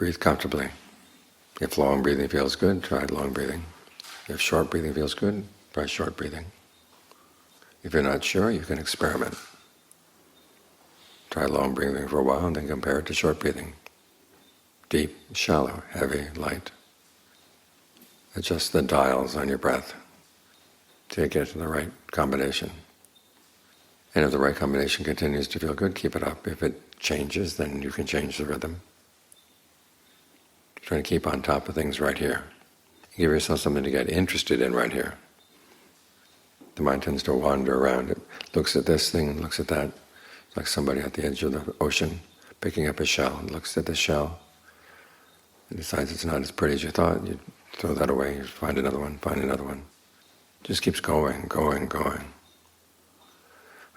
Breathe comfortably. If long breathing feels good, try long breathing. If short breathing feels good, try short breathing. If you're not sure, you can experiment. Try long breathing for a while and then compare it to short breathing. Deep, shallow, heavy, light. Adjust the dials on your breath to get to the right combination. And if the right combination continues to feel good, keep it up. If it changes, then you can change the rhythm. Try to keep on top of things right here. Give yourself something to get interested in right here. The mind tends to wander around. It looks at this thing, looks at that. It's like somebody at the edge of the ocean picking up a shell. It looks at the shell and decides it's not as pretty as you thought. You throw that away, you find another one, find another one. It just keeps going, going, going.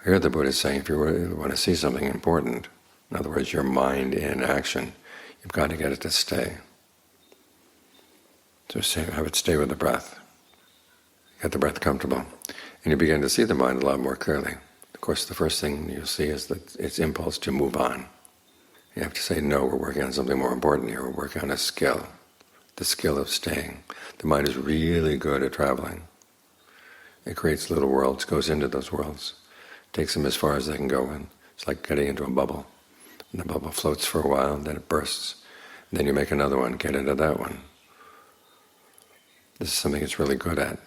Here the Buddha is saying, if you really want to see something important, in other words, your mind in action, you've got to get it to stay. So have it stay with the breath. Get the breath comfortable. And you begin to see the mind a lot more clearly. Of course, the first thing you'll see is that its impulse to move on. You have to say, no, we're working on something more important here. We're working on a skill, the skill of staying. The mind is really good at traveling. It creates little worlds, goes into those worlds, takes them as far as they can go in. It's like getting into a bubble. And the bubble floats for a while, and then it bursts. And then you make another one, get into that one. This is something it's really good at.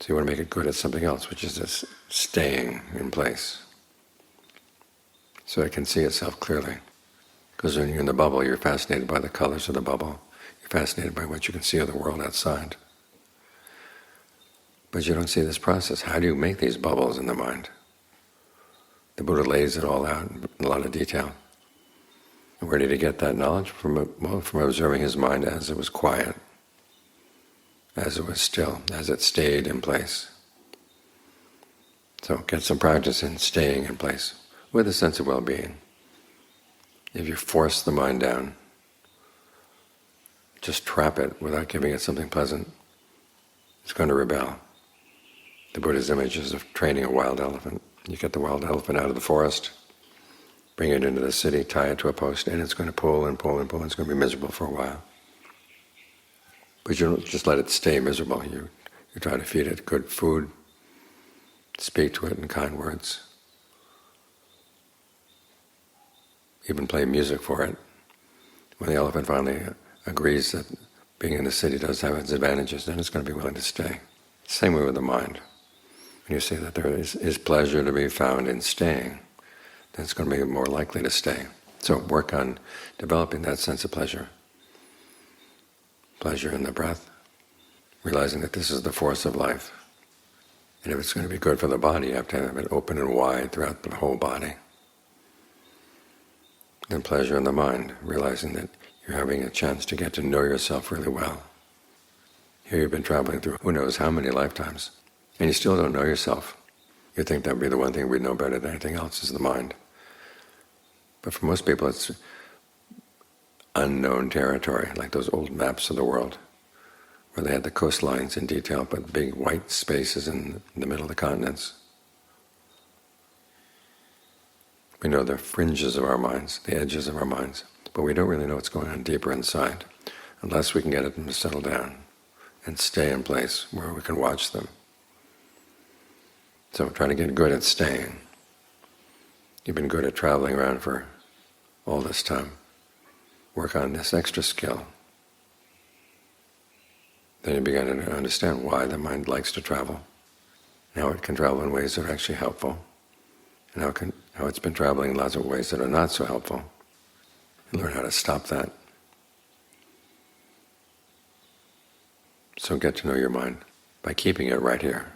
So you want to make it good at something else, which is this staying in place. So it can see itself clearly. Because when you're in the bubble, you're fascinated by the colors of the bubble. You're fascinated by what you can see of the world outside. But you don't see this process. How do you make these bubbles in the mind? The Buddha lays it all out in a lot of detail. And where did he get that knowledge? From observing his mind as it was quiet, as it was still, as it stayed in place. So get some practice in staying in place with a sense of well-being. If you force the mind down, just trap it without giving it something pleasant, it's going to rebel. The Buddha's image is of training a wild elephant. You get the wild elephant out of the forest, bring it into the city, tie it to a post, and it's going to pull and pull and pull, and it's going to be miserable for a while. But you don't just let it stay miserable. You try to feed it good food, speak to it in kind words, even play music for it. When the elephant finally agrees that being in the city does have its advantages, then it's going to be willing to stay. Same way with the mind. When you see that there is pleasure to be found in staying, then it's going to be more likely to stay. So work on developing that sense of pleasure. Pleasure in the breath, realizing that this is the force of life. And if it's going to be good for the body, you have to have it open and wide throughout the whole body. Then pleasure in the mind, realizing that you're having a chance to get to know yourself really well. Here you've been traveling through who knows how many lifetimes, and you still don't know yourself. You think that would be the one thing we'd know better than anything else is the mind. But for most people it's unknown territory, like those old maps of the world, where they had the coastlines in detail, but big white spaces in the middle of the continents. We know the fringes of our minds, the edges of our minds, but we don't really know what's going on deeper inside, unless we can get them to settle down and stay in place where we can watch them. So try to get good at staying. You've been good at traveling around for all this time. Work on this extra skill. Then you begin to understand why the mind likes to travel, and how it can travel in ways that are actually helpful, and how it's been traveling in lots of ways that are not so helpful. And learn how to stop that. So get to know your mind by keeping it right here.